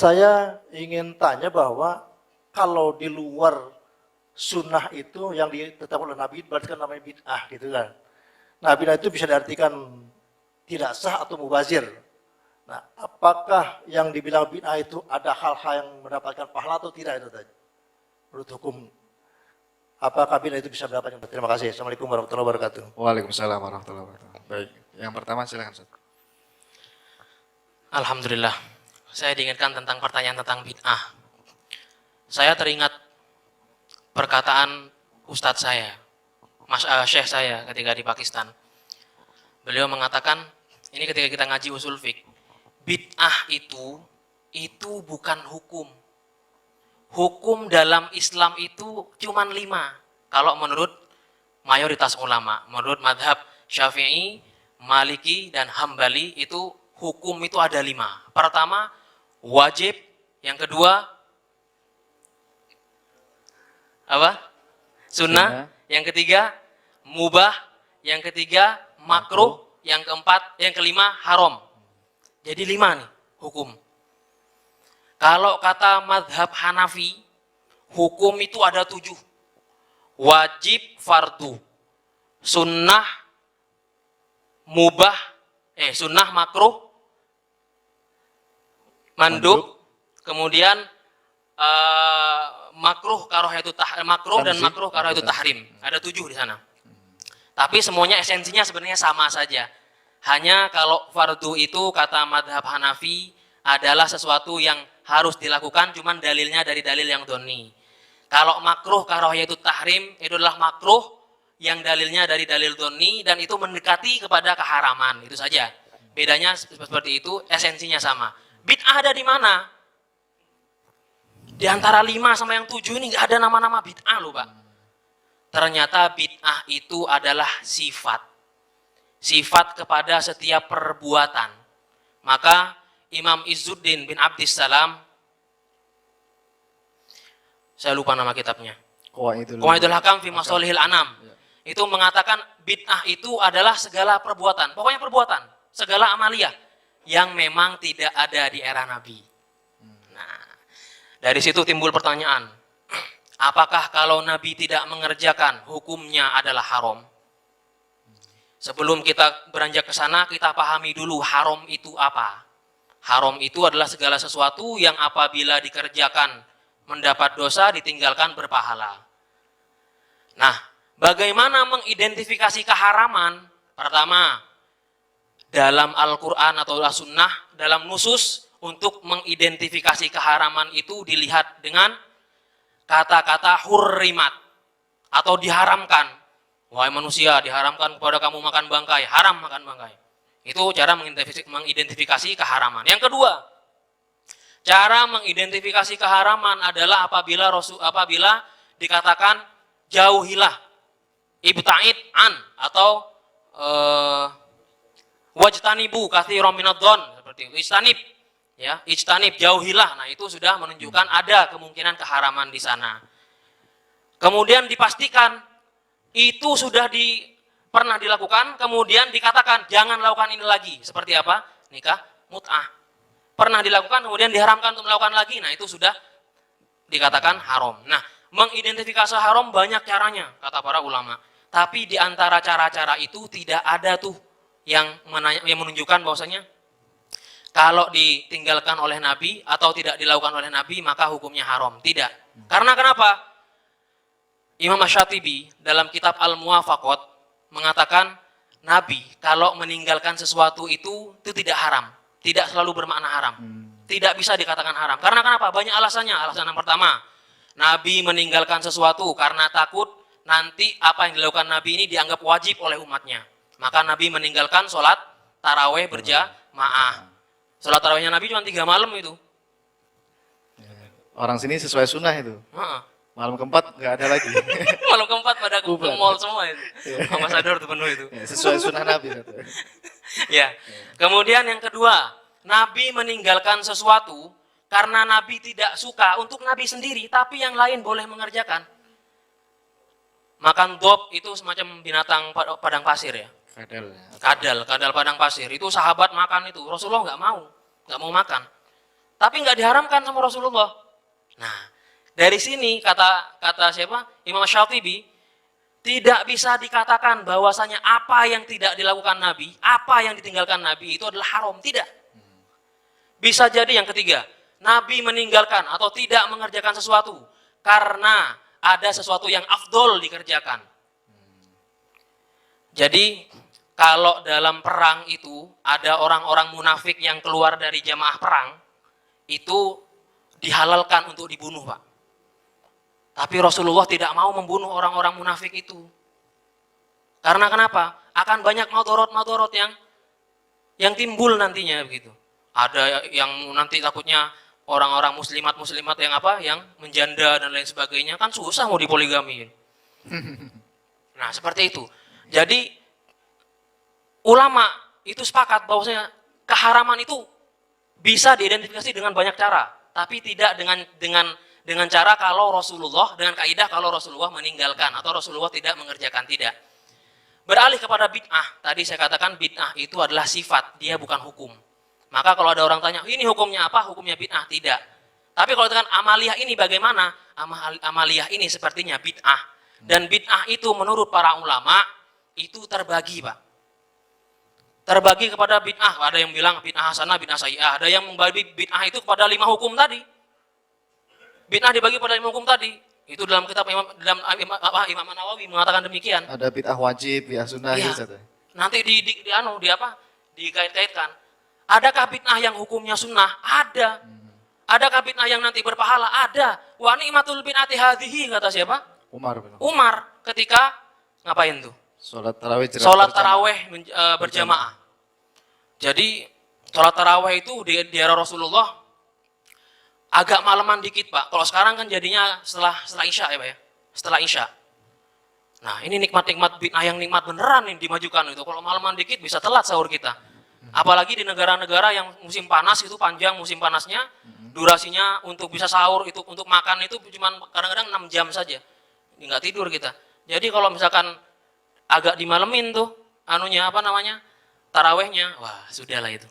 Saya ingin tanya bahwa kalau di luar sunnah itu yang ditetapkan oleh Nabi berarti kan namanya bid'ah gitu kan. Nah, bid'ah itu bisa diartikan tidak sah atau mubazir. Nah, apakah yang dibilang bid'ah itu ada hal-hal yang mendapatkan pahala atau tidak itu tadi? Menurut hukum, apakah bid'ah itu bisa mendapatkan? Terima kasih. Assalamualaikum warahmatullahi wabarakatuh. Waalaikumsalam warahmatullahi wabarakatuh. Baik, yang pertama silakan Ustaz. Alhamdulillah, saya diingatkan tentang pertanyaan tentang bid'ah. Saya teringat perkataan ustadz saya, syekh saya ketika di Pakistan. Beliau mengatakan, ini ketika kita ngaji usul fiqh, bid'ah itu bukan hukum. Hukum dalam Islam itu cuma 5. Kalau menurut mayoritas ulama, menurut madhab Syafi'i, Maliki, dan Hambali itu hukum itu ada 5. Pertama, wajib. Yang kedua, apa? Sunnah. Yang ketiga, mubah. Yang ketiga, makruh. Yang kelima, haram. Jadi 5 nih hukum. Kalau kata madhab Hanafi, hukum itu ada 7. Wajib, fardu. Sunnah, mubah, sunnah, makruh, mandub, kemudian makruh dan makruh karahiyatut tahrim. Ada 7 di sana. Tapi semuanya esensinya sebenarnya sama saja. Hanya kalau fardu itu kata madhab Hanafi adalah sesuatu yang harus dilakukan, cuman dalilnya dari dalil yang doni. Kalau makruh karahiyatut tahrim itu adalah makruh yang dalilnya dari dalil doni dan itu mendekati kepada keharaman. Itu saja. Bedanya seperti itu, esensinya sama. Bid'ah ada di mana? Di antara 5 sama yang 7 ini nggak ada nama-nama bid'ah loh Pak. Ternyata bid'ah itu adalah sifat. Sifat kepada setiap perbuatan. Maka Imam Izzuddin bin Abdissalam, saya lupa nama kitabnya, Qawaidul Hakam fi Masalihil Anam, itu mengatakan bid'ah itu adalah segala perbuatan, pokoknya perbuatan, segala amaliyah yang memang tidak ada di era Nabi. Nah, dari situ timbul pertanyaan, apakah kalau Nabi tidak mengerjakan hukumnya adalah haram? Sebelum kita beranjak ke sana, kita pahami dulu haram itu apa. Haram itu adalah segala sesuatu yang apabila dikerjakan mendapat dosa, ditinggalkan berpahala. Nah, bagaimana mengidentifikasi keharaman? Pertama, dalam Al-Quran atau Sunnah, dalam nusus untuk mengidentifikasi keharaman itu dilihat dengan kata-kata hurrimat atau diharamkan. Wahai manusia, diharamkan kepada kamu makan bangkai, haram makan bangkai. Itu cara mengidentifikasi keharaman. Yang kedua, cara mengidentifikasi keharaman adalah apabila dikatakan jauhilah, ibta'id an atau wajtanibu katsiran minadh-dhon, seperti itu. Istanib, ya, ijtanib, jauhilah. Nah, itu sudah menunjukkan ada kemungkinan keharaman di sana. Kemudian dipastikan itu sudah pernah dilakukan, kemudian dikatakan jangan lakukan ini lagi. Seperti apa? Nikah mut'ah. Pernah dilakukan, kemudian diharamkan untuk melakukan lagi. Nah, itu sudah dikatakan haram. Nah, mengidentifikasi haram banyak caranya, kata para ulama. Tapi di antara cara-cara itu tidak ada tuh yang menunjukkan bahwasanya kalau ditinggalkan oleh Nabi atau tidak dilakukan oleh Nabi maka hukumnya haram. Tidak. Karena kenapa? Imam Asy-Syatibi dalam kitab Al-Muwafaqat mengatakan Nabi kalau meninggalkan sesuatu itu tidak haram, tidak selalu bermakna haram, tidak bisa dikatakan haram. Karena kenapa? Banyak alasannya. Alasan yang pertama, Nabi meninggalkan sesuatu karena takut nanti apa yang dilakukan Nabi ini dianggap wajib oleh umatnya. Maka Nabi meninggalkan sholat taraweh berjamaah. Sholat tarawehnya Nabi cuma 3 malam itu. Orang sini sesuai sunnah itu. Malam keempat nggak ada lagi. Malam keempat pada ke mall semua itu. Ambasador tuh penuh itu. Ya, sesuai sunnah Nabi. Ya. Kemudian yang kedua, Nabi meninggalkan sesuatu karena Nabi tidak suka untuk Nabi sendiri, tapi yang lain boleh mengerjakan. Makan dob itu semacam binatang padang pasir ya. Kadal padang pasir. Itu sahabat makan itu. Rasulullah nggak mau makan. tapi nggak diharamkan sama Rasulullah. Nah, dari sini kata siapa? Imam Syatibi, tidak bisa dikatakan bahwasanya apa yang tidak dilakukan Nabi, apa yang ditinggalkan Nabi itu adalah haram. Tidak. Bisa jadi yang ketiga, Nabi meninggalkan atau tidak mengerjakan sesuatu karena ada sesuatu yang afdol dikerjakan. Jadi kalau dalam perang itu ada orang-orang munafik yang keluar dari jamaah perang, itu dihalalkan untuk dibunuh, Pak. Tapi Rasulullah tidak mau membunuh orang-orang munafik itu. Karena kenapa? Akan banyak madorot-madorot yang timbul nantinya begitu. Ada yang nanti takutnya orang-orang muslimat yang menjanda dan lain sebagainya, kan susah mau dipoligami. Nah, seperti itu. Jadi ulama itu sepakat bahwasanya keharaman itu bisa diidentifikasi dengan banyak cara, tapi tidak dengan cara kalau Rasulullah, dengan kaidah kalau Rasulullah meninggalkan atau Rasulullah tidak mengerjakan, tidak. Beralih kepada bid'ah, tadi saya katakan bid'ah itu adalah sifat, dia bukan hukum. Maka kalau ada orang tanya, ini hukumnya apa? Hukumnya bid'ah, tidak. Tapi kalau dengan amaliyah ini bagaimana? Amaliyah ini sepertinya bid'ah. Dan bid'ah itu menurut para ulama itu terbagi, Pak. Terbagi kepada bid'ah. Ada yang bilang bid'ah hasanah, bid'ah sayyi'ah. Ada yang membagi bid'ah itu kepada 5 hukum tadi. Bid'ah dibagi pada 5 hukum tadi. Itu dalam kitab Imam Nawawi mengatakan demikian. Ada bid'ah wajib, bid'ah sunnah Iya. gitu. Nanti dikait-kaitkan. Adakah bid'ah yang hukumnya sunnah? Ada. Adakah bid'ah yang nanti berpahala? Ada. Wa ni'matul bid'ati hadhihi, kata siapa? Umar ketika ngapain tuh? Sholat tarawih Berjamaah. Jadi sholat tarawih itu di era Rasulullah agak malaman dikit, Pak. Kalau sekarang kan jadinya setelah Isya ya, Pak ya. Setelah Isya. Nah, ini nikmat-nikmat bid'ah yang nikmat beneran yang dimajukan itu. Kalau malaman dikit bisa telat sahur kita. Apalagi di negara-negara yang musim panas itu panjang musim panasnya, durasinya untuk bisa sahur itu untuk makan itu cuma kadang-kadang 6 jam saja. Nggak tidur kita. Jadi kalau misalkan agak dimalemin tuh tarawehnya, wah sudahlah itu.